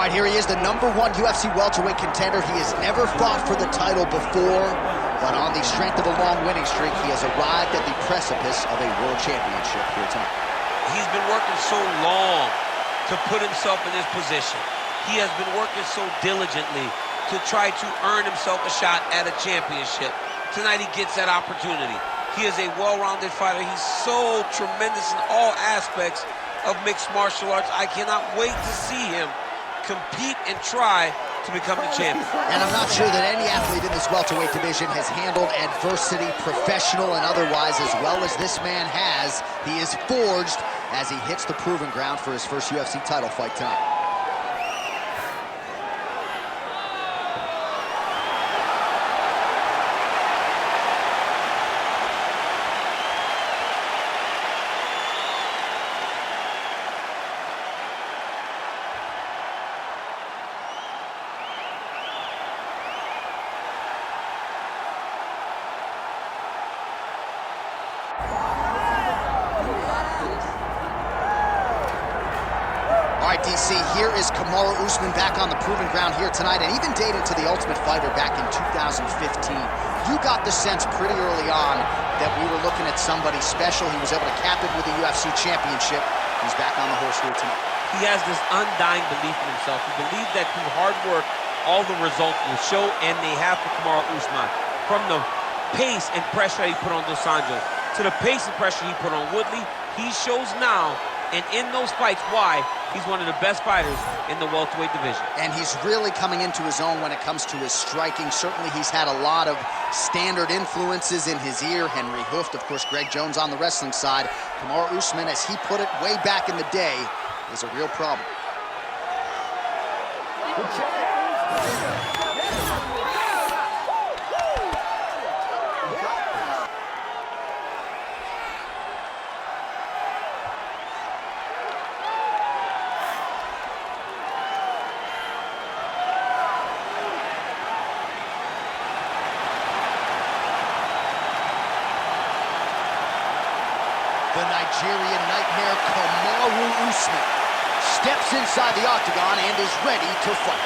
right, here he is, the #1 UFC welterweight contender. He has never fought for the title before, but on the strength of a long winning streak, he has arrived at the precipice of a world championship here tonight. He's been working so long to put himself in this position. He has been working so diligently to try to earn himself a shot at a championship. Tonight he gets that opportunity. He is a well-rounded fighter. He's so tremendous in all aspects of mixed martial arts. I cannot wait to see him compete and try to become the champion. And I'm not sure that any athlete in this welterweight division has handled adversity, professional and otherwise, as well as this man has. He is forged as he hits the proving ground for his first UFC title fight tonight. All right, DC, here is Kamaru Usman back on the proving ground here tonight, and even dated to the Ultimate Fighter back in 2015. You got the sense pretty early on that we were looking at somebody special. He was able to cap it with the UFC championship. He's back on the horse here tonight. He has this undying belief in himself. He believes that through hard work, all the results will show, and they have for Kamaru Usman. From the pace and pressure he put on Dos Anjos to the pace and pressure he put on Woodley, he shows now, and in those fights, why he's one of the best fighters in the welterweight division. And he's really coming into his own when it comes to his striking. Certainly he's had a lot of standard influences in his ear. Henry Hooft, of course, Greg Jones on the wrestling side. Kamaru Usman, as he put it way back in the day, is a real problem. The Nigerian nightmare, Kamaru Usman, steps inside the octagon and is ready to fight.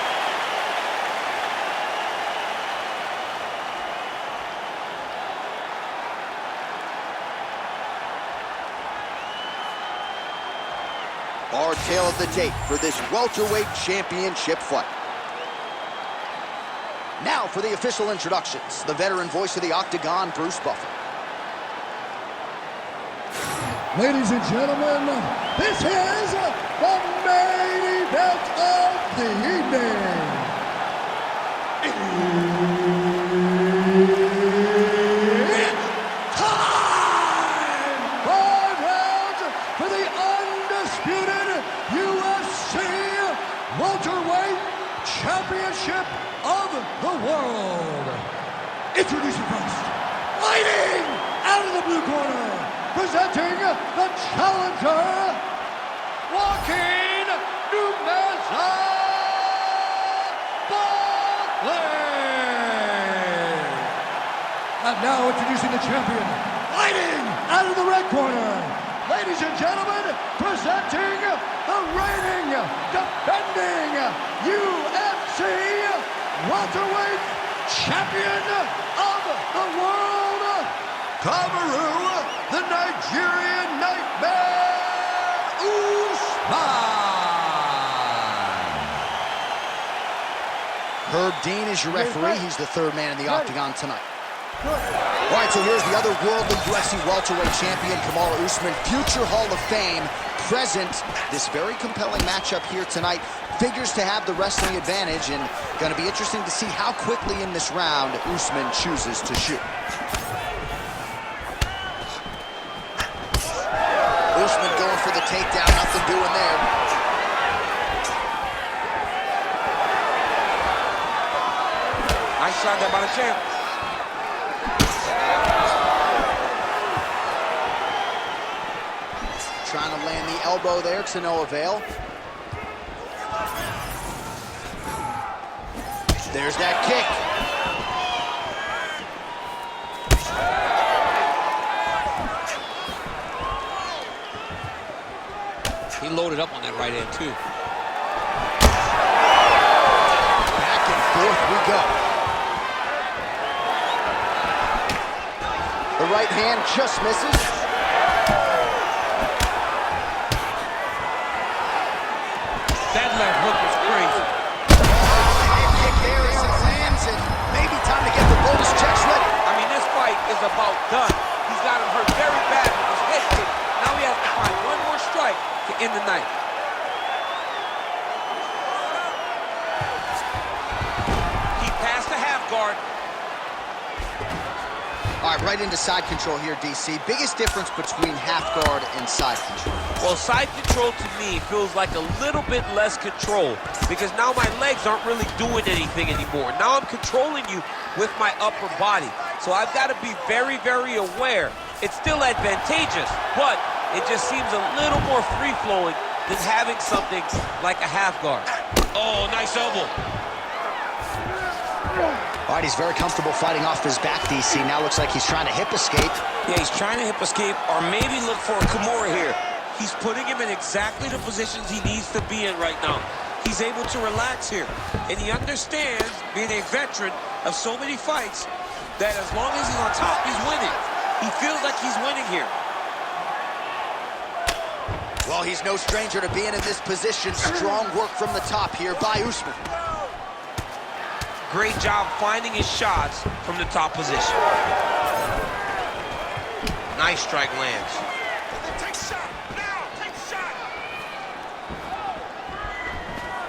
Our tale of the tape for this welterweight championship fight. Now for the official introductions, the veteran voice of the octagon, Bruce Buffer. Ladies and gentlemen, this is the main event of the evening. It's time! 5 rounds for the undisputed UFC welterweight championship of the world. Introducing first, fighting out of the blue corner, presenting the challenger, Joaquin Buckley. And now introducing the champion, fighting out of the red corner, ladies and gentlemen, presenting the reigning, defending UFC welterweight champion of the world, Kamaru, the Nigerian nightmare, Usman. Herb Dean is your referee. He's the third man in the octagon tonight. All right, so here's the other worldly UFC welterweight champion, Kamaru Usman, future Hall of Fame, present. This very compelling matchup here tonight. Figures to have the wrestling advantage, and going to be interesting to see how quickly in this round Usman chooses to shoot. Usman going for the takedown, nothing doing there. Nice shot there by the champ. Trying to land the elbow there to no avail. There's that kick. He loaded up on that right hand, too. right hand just misses. That left hook was crazy. Kick there as it lands, and maybe time to get the bonus checks ready. I mean, this fight is about done. He's got him hurt very bad with his head kick. Now he has to find one more strike to end the night. He passed the half guard. All right, right into side control here, DC. Biggest difference between half guard and side control? Well, side control to me feels like a little bit less control because now my legs aren't really doing anything anymore. Now I'm controlling you with my upper body. So I've got to be very, very aware. It's still advantageous, but it just seems a little more free-flowing than having something like a half guard. Oh, nice elbow. All right, he's very comfortable fighting off his back, DC. Now looks like he's trying to hip escape. Yeah, he's trying to hip escape or maybe look for a Kimura here. He's putting him in exactly the positions he needs to be in right now. He's able to relax here. And he understands, being a veteran of so many fights, that as long as he's on top, he's winning. He feels like he's winning here. Well, he's no stranger to being in this position. Strong work from the top here by Usman. Great job finding his shots from the top position. Nice strike lands.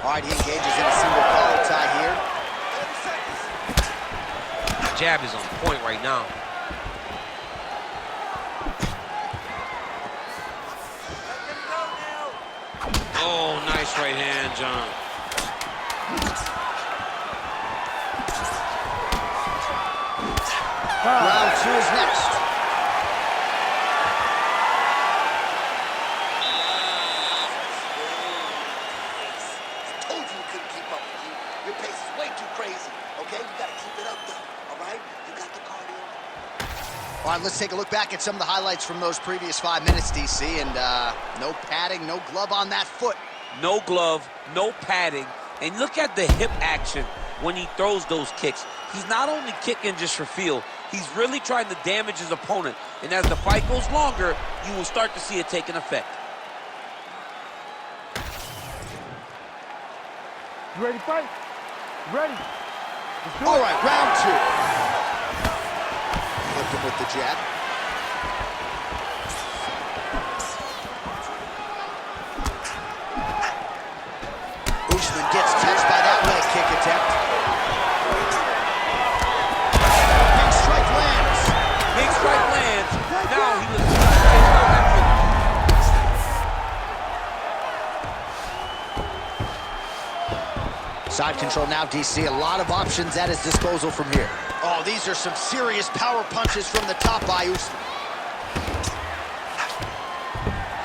All right, he engages in a single collar tie here. Jab is on point right now. Oh, nice right hand, John. Round two is next. I told you we couldn't keep up with you. Your pace is way too crazy, okay? You gotta keep it up, though, all right? You got the cardio. All right, let's take a look back at some of the highlights from those previous 5 minutes, DC, and no padding, no glove on that foot. No glove, no padding, and look at the hip action when he throws those kicks. He's not only kicking just for feel, he's really trying to damage his opponent. And as the fight goes longer, you will start to see it take an effect. You ready to fight? Ready. All right, round two. Flipped him with the jab. Usman gets touched by that leg kick attempt. Big strike lands. Big strike lands. Now he looks to take down that finish. Side control now, DC. A lot of options at his disposal from here. Oh, these are some serious power punches from the top by Usman.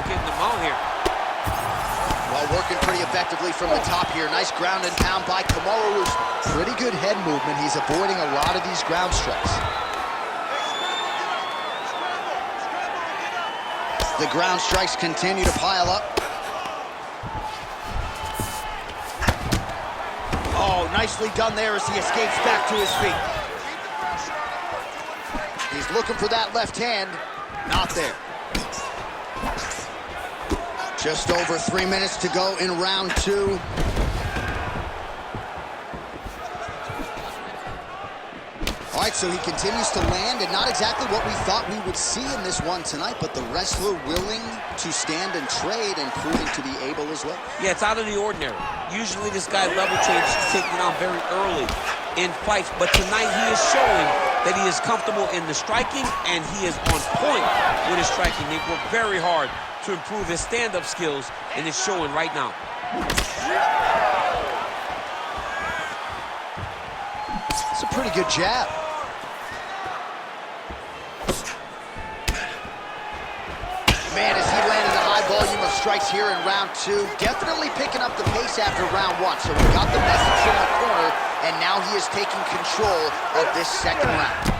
Getting them out here. Well, working pretty effectively from the top here. Nice ground and pound by Kamaru Usman. Pretty good head movement. He's avoiding a lot of these ground strikes. The ground strikes continue to pile up. Oh, nicely done there as he escapes back to his feet. He's looking for that left hand. Not there. Just over 3 minutes to go in round two. All right, so he continues to land, and not exactly what we thought we would see in this one tonight, but the wrestler willing to stand and trade and proving to be able as well. Yeah, it's out of the ordinary. Usually this guy level trades taking it on very early in fights, but tonight he is showing that he is comfortable in the striking, and he is on point with his striking. They work very hard to improve his stand-up skills, and it's showing right now. It's a pretty good jab. Man, as he landed a high volume of strikes here in round two, definitely picking up the pace after round one. So we got the message from the corner, and now he is taking control of this second round.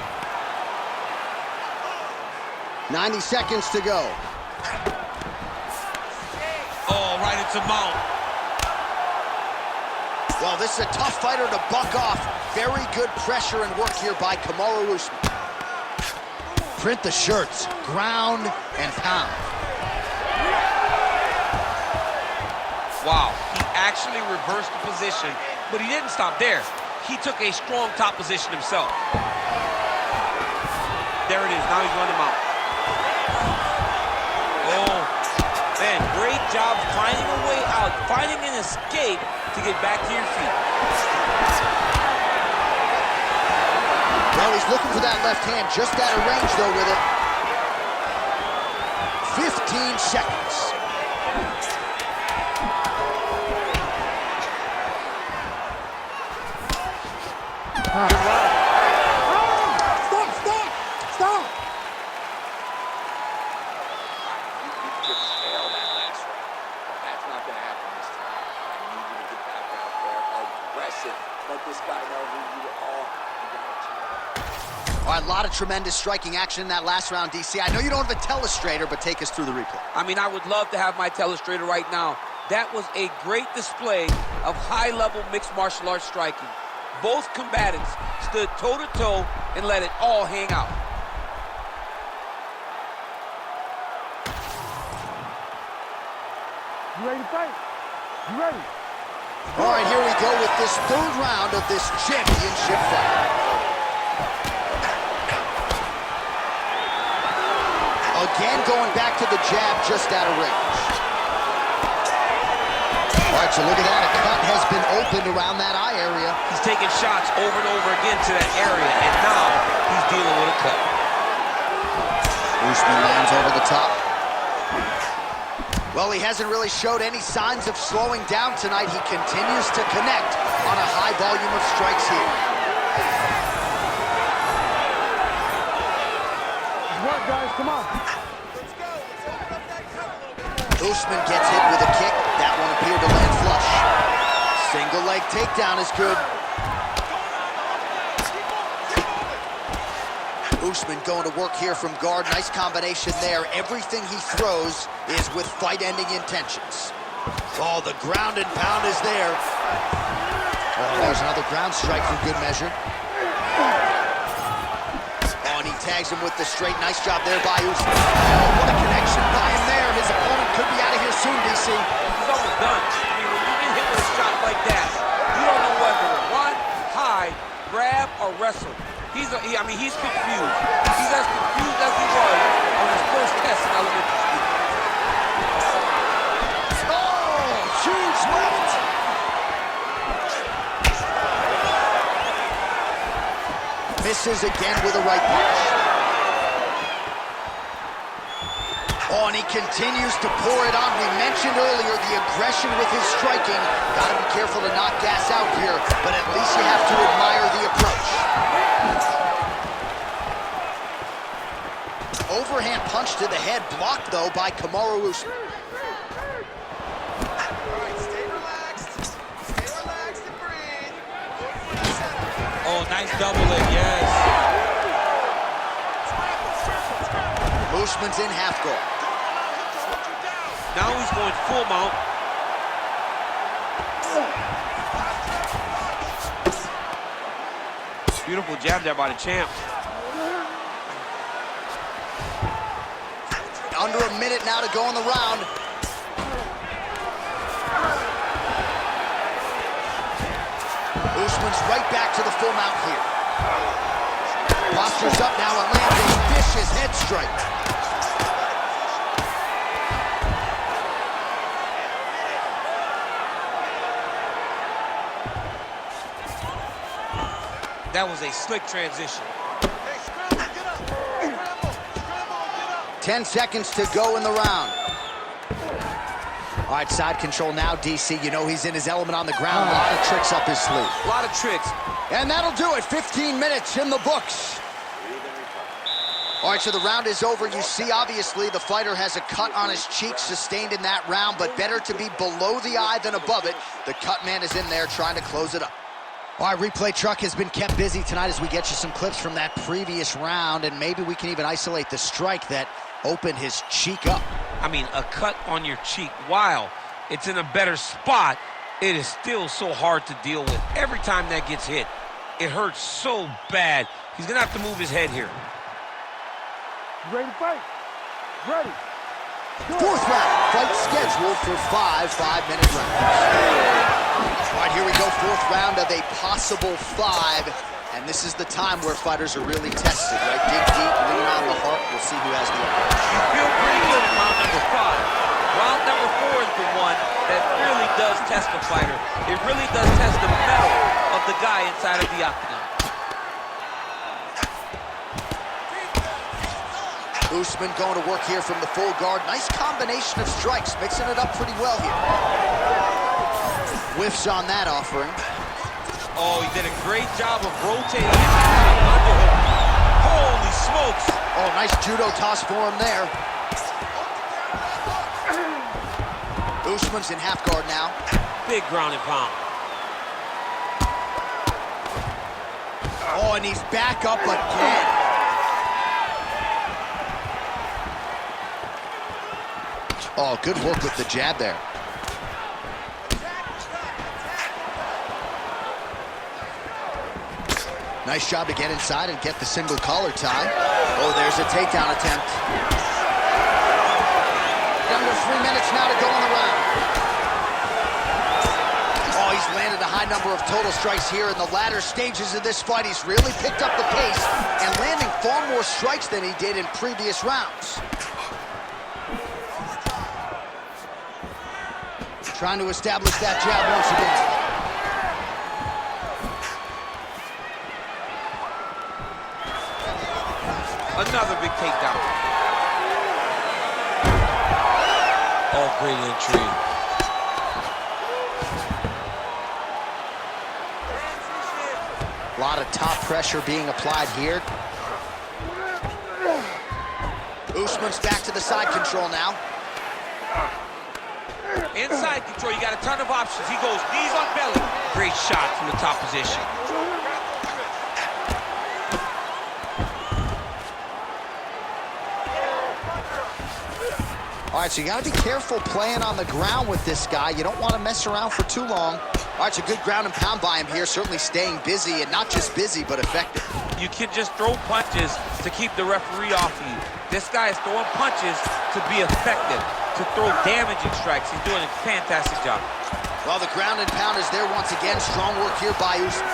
90 seconds to go. Oh, right into mount. Well, this is a tough fighter to buck off. Very good pressure and work here by Kamaru Usman. Print the shirts, ground and pound. Wow, he actually reversed the position, but he didn't stop there. He took a strong top position himself. There it is, now he's running him out. Oh, man, great job finding a way out, finding an escape to get back to your feet. Well, he's looking for that left hand, just out of range, though, with it. 15 seconds. Good round. Stop! You could fail that last round. That's not going to happen this time. I need you to get back out there aggressive. Let this guy know who you are. You got a chance. All right, a lot of tremendous striking action in that last round, DC. I know you don't have a telestrator, but take us through the replay. I mean, I would love to have my telestrator right now. That was a great display of high-level mixed martial arts striking. Both combatants stood toe-to-toe and let it all hang out. You ready to fight? You ready? All right, here we go with this third round of this championship fight. Again, going back to the jab, just out of range. All right, so look at that. A cut has been opened around that eye area. He's taking shots over and over again to that area, and now he's dealing with a cut. Usman lands over the top. Well, he hasn't really showed any signs of slowing down tonight. He continues to connect on a high volume of strikes here. Work, guys, come on. Usman gets hit with a kick. That one appeared to land flush. Single leg takedown is good. Usman going to work here from guard. Nice combination there. Everything he throws is with fight-ending intentions. Oh, the ground and pound is there. Oh, there's another ground strike for good measure. Oh, and he tags him with the straight. Nice job there by Usman. Oh, what a connection by him there. His opponent could be out of here soon, DC. He's almost done. I mean, when you get hit with a shot like that, you don't know whether to run, hide, grab, or wrestle. He's confused. He's as confused as he was on his first test in elementary school. Oh, huge left. Misses again with a right punch. Oh, and he continues to pour it on. We mentioned earlier the aggression with his striking. Got to be careful to not gas out here, but at least you have to admire the approach. Overhand punch to the head, blocked though by Kamaru Usman. Oh, nice double leg, yes. Usman's in half guard. Now he's going full mount. Beautiful jab there by the champ. Under a minute now to go in the round. Usman's right back to the full mount here. Postures up now and lands a vicious head strike. That was a slick transition. 10 seconds to go in the round. All right, side control now, DC. You know he's in his element on the ground. A lot of tricks up his sleeve. A lot of tricks. And that'll do it. 15 minutes in the books. All right, so the round is over. You see, obviously, the fighter has a cut on his cheek sustained in that round, but better to be below the eye than above it. The cut man is in there trying to close it up. All right, replay truck has been kept busy tonight as we get you some clips from that previous round, and maybe we can even isolate the strike that opened his cheek up. I mean, a cut on your cheek, while it's in a better spot, it is still so hard to deal with. Every time that gets hit, it hurts so bad. He's gonna have to move his head here. You ready to fight? Ready. Fourth round, fight scheduled for 5 5-minute rounds. All right, here we go, fourth round of a possible 5. And this is the time where fighters are really tested, right? Dig deep, lean on the heart. We'll see who has the upper. You feel pretty good in round number 5. Round number 4 is the one that really does test the fighter. It really does test the mettle of the guy inside of the octagon. Usman going to work here from the full guard. Nice combination of strikes, mixing it up pretty well here. Whiffs on that offering. Oh, he did a great job of rotating into underhook. Holy smokes! Oh, nice judo toss for him there. Usman's in half guard now. Big ground and pound. Oh, and he's back up again. Oh, good work with the jab there. Nice job to get inside and get the single collar tie. Oh, there's a takedown attempt. Under 3 minutes now to go in the round. Oh, he's landed a high number of total strikes here in the latter stages of this fight. He's really picked up the pace and landing far more strikes than he did in previous rounds. Trying to establish that jab once again. Another big takedown. Oh, great entry. A lot of top pressure being applied here. Usman's back to the side control now. Inside control, you got a ton of options. He goes knees on belly. Great shot from the top position. All right, so you got to be careful playing on the ground with this guy. You don't want to mess around for too long. All right, so good ground and pound by him here, certainly staying busy, and not just busy, but effective. You can just throw punches to keep the referee off of you. This guy is throwing punches to be effective, to throw damaging strikes. He's doing a fantastic job. Well, the ground and pound is there once again. Strong work here by Usman.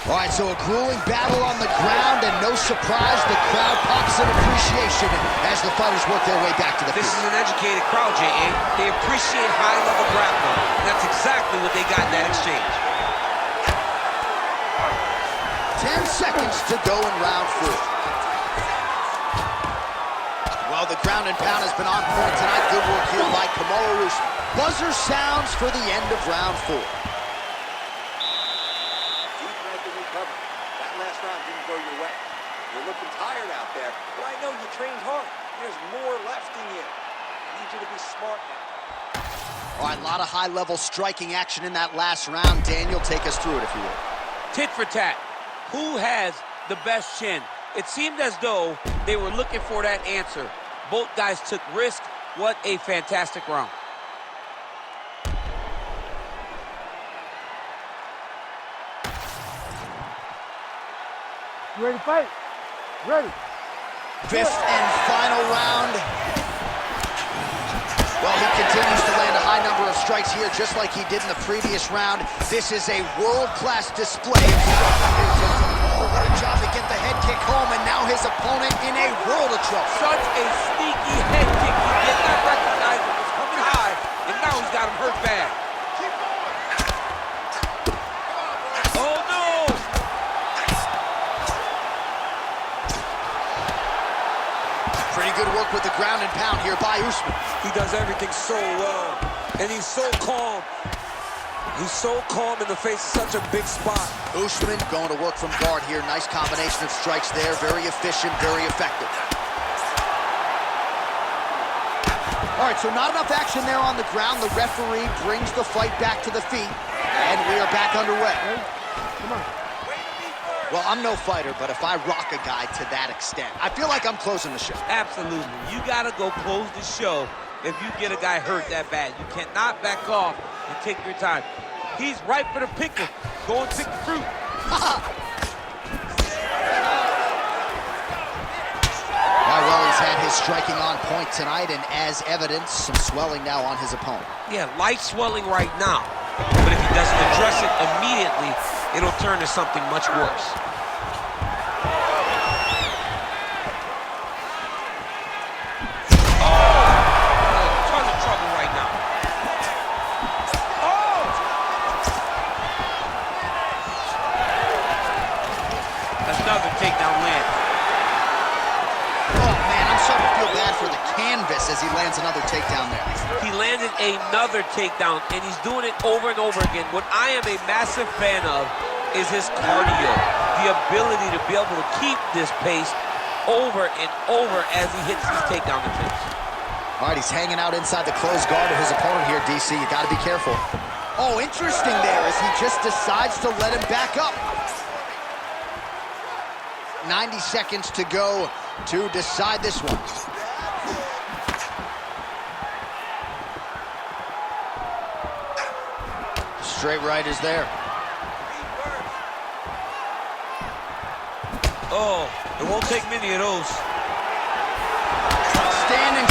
All right, so a grueling battle on the ground, and no surprise, the crowd pops in appreciation as the fighters work their way back to the This field. is an educated crowd, J.A. They appreciate high-level grappling. That's exactly what they got in that exchange. 10 seconds to go in round 4. Well, the ground and pound has been on point tonight. Good work here by Kamaru Usman. Buzzer sounds for the end of round 4. That last round didn't go your way. You're looking tired out there, but I know you trained hard. There's more left in you. I need you to be smart now. All right, a lot of high-level striking action in that last round. Daniel, take us through it, if you will. Tit for tat. Who has the best chin? It seemed as though they were looking for that answer. Both guys took risk. What a fantastic round. You ready to fight? Ready. Fifth and final round. Well, he continues to land a high number of strikes here, just like he did in the previous round. This is a world-class display of strength. What a job to get the head kick home, and now his opponent in a world of trouble. Such a sneaky head kick. He did not recognize it was coming high, and now he's got him hurt bad. Oh, no! Pretty good work with the ground and pound here by Usman. He does everything so well, and he's so calm. He's so calm in the face of such a big spot. Usman going to work from guard here. Nice combination of strikes there. Very efficient, very effective. All right, so not enough action there on the ground. The referee brings the fight back to the feet, and we are back underway. Come on. Well, I'm no fighter, but if I rock a guy to that extent, I feel like I'm closing the show. Absolutely. You got to go close the show if you get a guy hurt that bad. You cannot back off and take your time. He's ripe for the pickle. Go and pick the fruit. Still striking on point tonight, and as evidence, some swelling now on his opponent. Yeah, light swelling right now. But if he doesn't address it immediately, it'll turn to something much worse. Ton of trouble right now. Another takedown land. Oh, man, I'm starting to feel bad for the canvas as he lands another takedown there. He landed another takedown, and he's doing it over and over again. What I am a massive fan of is his cardio, the ability to be able to keep this pace over and over as he hits these takedown attempts. All right, he's hanging out inside the closed guard of his opponent here, DC. You got to be careful. Oh, interesting there as he just decides to let him back up. 90 seconds to go to decide this one. Straight right is there. Oh, it won't take many of those. Standing.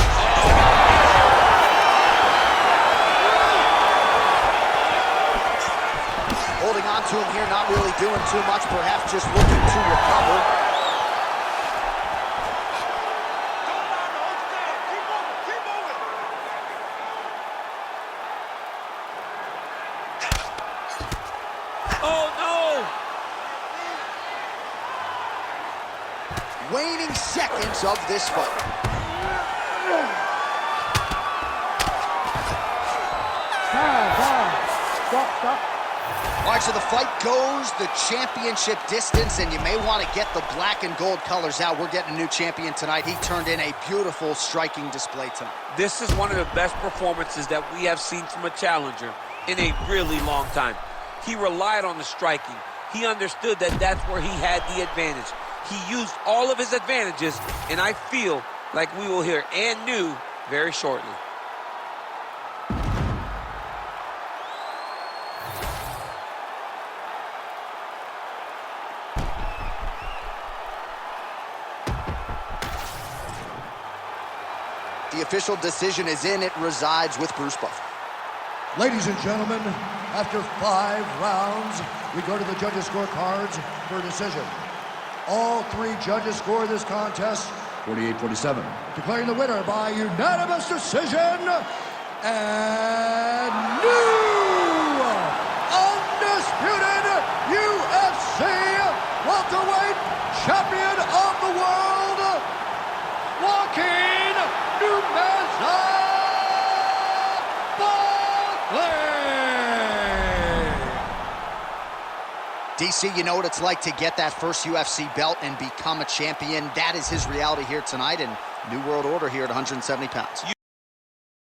Holding on to him here, not really doing too much, perhaps just looking to recover. Oh, no! Waning seconds of this fight. Stop. All right, so the fight goes the championship distance, and you may want to get the black and gold colors out. We're getting a new champion tonight. He turned in a beautiful striking display tonight. This is one of the best performances that we have seen from a challenger in a really long time. He relied on the striking. He understood that that's where he had the advantage. He used all of his advantages, and I feel like we will hear and new very shortly. The official decision is in. It resides with Bruce Buffer. Ladies and gentlemen, after 5 rounds, we go to the judges' scorecards for a decision. All 3 judges score this contest 48-47. Declaring the winner by unanimous decision, and new undisputed UFC welterweight champion of the world, Joaquin Buckley. DC, you know what it's like to get that first UFC belt and become a champion. That is his reality here tonight, and new world order here at 170 pounds.